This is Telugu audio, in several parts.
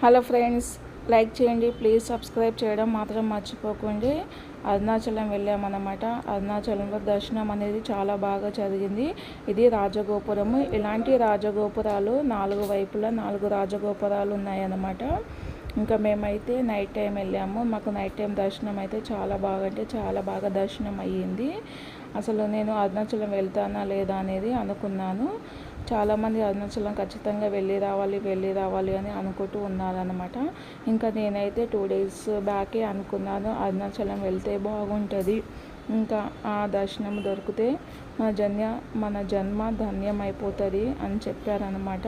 హలో ఫ్రెండ్స్, లైక్ చేయండి, ప్లీజ్ సబ్స్క్రైబ్ చేయడం మాత్రం మర్చిపోకండి. అరుణాచలం వెళ్ళామన్నమాట. అరుణాచలంలో దర్శనం అనేది చాలా బాగా జరిగింది. ఇది రాజగోపురము. ఇలాంటి రాజగోపురాలు 4 వైపులా 4 రాజగోపురాలు ఉన్నాయన్నమాట. ఇంకా మేమైతే నైట్ టైం వెళ్ళాము. మాకు నైట్ టైం దర్శనం అయితే చాలా బాగా అంటే చాలా బాగా దర్శనం అయ్యింది. అసలు నేను అరుణాచలం వెళ్తానా లేదా అనేది అనుకున్నాను. చాలామంది అరుణాచలం ఖచ్చితంగా వెళ్ళి రావాలి అని అనుకుంటూ ఉన్నారనమాట. ఇంకా నేనైతే 2 డేస్ బ్యాకే అనుకున్నాను అరుణాచలం వెళ్తే బాగుంటుంది, ఇంకా ఆ దర్శనం దొరికితే మన జన్మ ధన్యం అయిపోతుంది అని చెప్పారనమాట.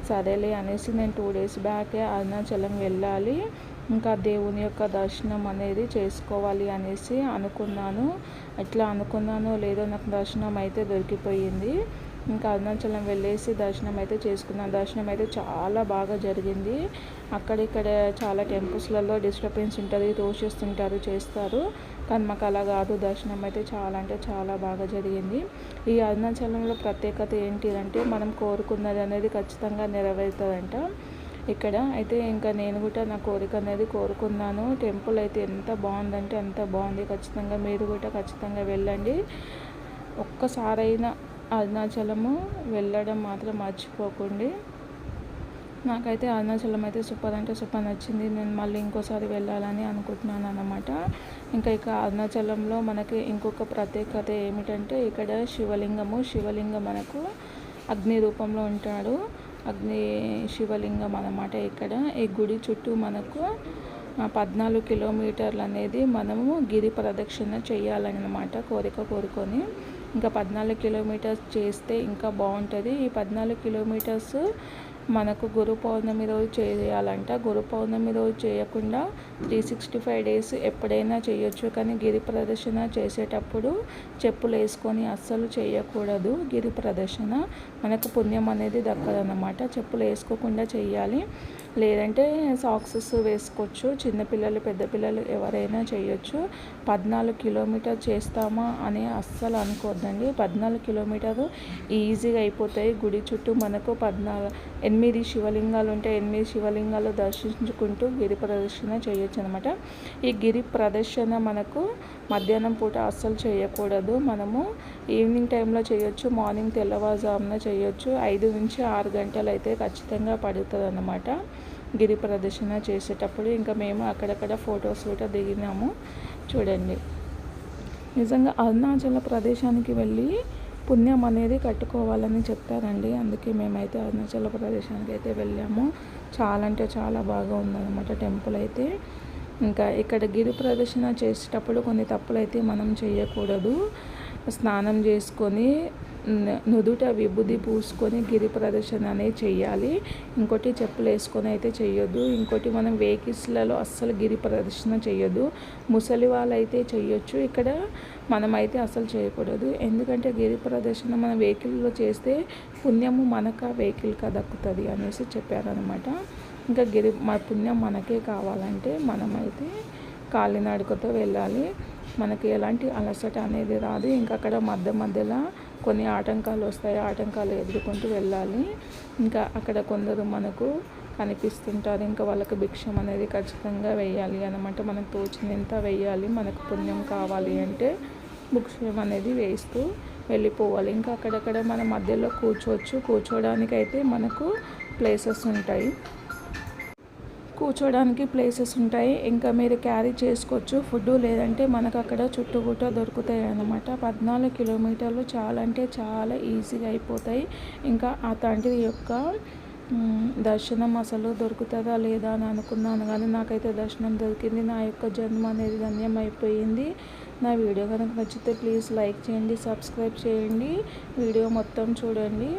సరేలే అనేసి నేను 2 డేస్ బ్యాకే అరుణాచలం వెళ్ళాలి, ఇంకా దేవుని యొక్క దర్శనం అనేది చేసుకోవాలి అనేసి అనుకున్నాను. ఎట్లా అనుకున్నానో లేదో నాకు దర్శనం అయితే దొరికిపోయింది. ఇంకా అరుణాచలం వెళ్ళేసి దర్శనం అయితే చేసుకున్నాను. దర్శనం అయితే చాలా బాగా జరిగింది. అక్కడిక్కడ చాలా టెంపుల్స్లలో డిస్టర్బెన్స్ ఉంటుంది, తోసేస్తుంటారు, చేస్తారు. కానీ మాకు అలా కాదు, దర్శనం అయితే చాలా అంటే చాలా బాగా జరిగింది. ఈ అరుణాచలంలో ప్రత్యేకత ఏంటిదంటే మనం కోరుకున్నది అనేది ఖచ్చితంగా నెరవేరుతుందంట ఇక్కడ అయితే. ఇంకా నేను కూడా నా కోరిక అనేది కోరుకున్నాను. టెంపుల్ అయితే ఎంత బాగుందంటే అంత బాగుంది. ఖచ్చితంగా మీరు కూడా ఖచ్చితంగా వెళ్ళండి. ఒక్కసారైనా అరుణాచలము వెళ్ళడం మాత్రం మర్చిపోకండి. నాకైతే అరుణాచలం అయితే సూపర్ అంటే సూపర్ నచ్చింది. నేను మళ్ళీ ఇంకోసారి వెళ్ళాలని అనుకుంటున్నాను అన్నమాట. ఇంకా అరుణాచలంలో మనకి ఇంకొక ప్రత్యేకత ఏమిటంటే ఇక్కడ శివలింగం మనకు అగ్ని రూపంలో ఉంటాడు. శివలింగం అన్నమాట. ఇక్కడ ఈ గుడి చుట్టూ మనకు 14 కిలోమీటర్లు అనేది మనము గిరి ప్రదక్షిణ చేయాలన్నమాట. కోరుకొని ఇంకా 14 కిలోమీటర్స్ చేస్తే ఇంకా బాగుంటుంది. ఈ 14 కిలోమీటర్స్ మనకు గురు పౌర్ణమి రోజు చేయాలంట. గురు పౌర్ణమి రోజు చేయకుండా 365 డేస్ ఎప్పుడైనా చేయొచ్చు. కానీ గిరి ప్రదర్శన చేసేటప్పుడు చెప్పులు వేసుకొని అస్సలు చేయకూడదు. గిరి ప్రదర్శన మనకు పుణ్యం అనేది దక్కదన్నమాట. చెప్పులు వేసుకోకుండా చేయాలి, లేదంటే సాక్సెస్ వేసుకోవచ్చు. చిన్నపిల్లలు పెద్ద పిల్లలు ఎవరైనా చేయొచ్చు. 14 కిలోమీటర్ చేస్తామా అని అస్సలు అనుకోవద్దండి. 14 కిలోమీటరు ఈజీగా అయిపోతాయి. గుడి చుట్టూ మనకు 8 శివలింగాలు ఉంటాయి. 8 శివలింగాలు దర్శించుకుంటూ గిరి ప్రదర్శన చేయొచ్చు అనమాట. ఈ గిరి ప్రదర్శన మనకు మధ్యాహ్నం పూట అస్సలు చేయకూడదు. మనము ఈవినింగ్ టైంలో చేయొచ్చు, మార్నింగ్ తెల్లవారుజామున చేయొచ్చు. 5 నుంచి 6 గంటలు అయితే ఖచ్చితంగా పడుతుంది అన్నమాట గిరి ప్రదర్శన చేసేటప్పుడు. ఇంకా మేము అక్కడక్కడ ఫొటోస్ కూడా దిగినాము చూడండి. నిజంగా అరుణాచల ప్రదేశానికి వెళ్ళి పుణ్యం అనేది కట్టుకోవాలని చెప్తారండి. అందుకే మేమైతే అరుణాచల ప్రదేశానికి అయితే వెళ్ళాము. చాలా అంటే చాలా బాగా ఉందన్నమాట టెంపుల్ అయితే. ఇంకా ఇక్కడ గిరి ప్రదర్శన చేసేటప్పుడు కొన్ని తప్పులు అయితే మనం చేయకూడదు. స్నానం చేసుకొని నుదుట విభూది పూసుకొని గిరి ప్రదర్శన అనేది చేయాలి. ఇంకోటి చెప్పులు వేసుకొని అయితే చేయొద్దు. ఇంకోటి మనం వెహికల్స్లలో అస్సలు గిరి ప్రదర్శన చేయొద్దు. ముసలి వాళ్ళు అయితే చేయొచ్చు, ఇక్కడ మనమైతే అసలు చేయకూడదు. ఎందుకంటే గిరి ప్రదర్శన మన వెహికల్లో చేస్తే పుణ్యము మనకు వెహికల్గా దక్కుతుంది అనేసి చెప్పారనమాట. ఇంకా పుణ్యం మనకే కావాలంటే మనమైతే కాలినడకతో వెళ్ళాలి. మనకి ఎలాంటి అలసట అనేది రాదు. ఇంకా అక్కడ మధ్యలో కొన్ని ఆటంకాలు వస్తాయి, ఆటంకాలు ఎదుర్కొంటూ వెళ్ళాలి. ఇంకా అక్కడ కొందరు మనకు కనిపిస్తుంటారు. ఇంకా వాళ్ళకి భిక్షం అనేది ఖచ్చితంగా వేయాలి అన్నమాట. మనకు తోచినంత వేయాలి. మనకు పుణ్యం కావాలి అంటే భిక్షం అనేది వేస్తూ వెళ్ళిపోవాలి. ఇంకా అక్కడక్కడ మన మధ్యలో కూర్చోడానికి అయితే మనకు ప్లేసెస్ ఉంటాయి. ఇంకా మీరు క్యారీ చేసుకోవచ్చు ఫుడ్, లేదంటే మనకు అక్కడ చుట్టుగుట్ట దొరుకుతాయి అన్నమాట. 14 కిలోమీటర్లు చాలా అంటే చాలా ఈజీగా అయిపోతాయి. ఇంకా ఆ తండ్రి యొక్క దర్శనం అసలు దొరుకుతుందా లేదా అని అనుకున్నాను, కానీ నాకైతే దర్శనం దొరికింది. నా యొక్క జన్మ అనేది ధన్యం అయిపోయింది. నా వీడియో కనుక నచ్చితే ప్లీజ్ లైక్ చేయండి, సబ్స్క్రైబ్ చేయండి, వీడియో మొత్తం చూడండి.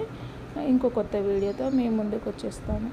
ఇంకో కొత్త వీడియోతో మీ ముందుకు వచ్చేస్తాను.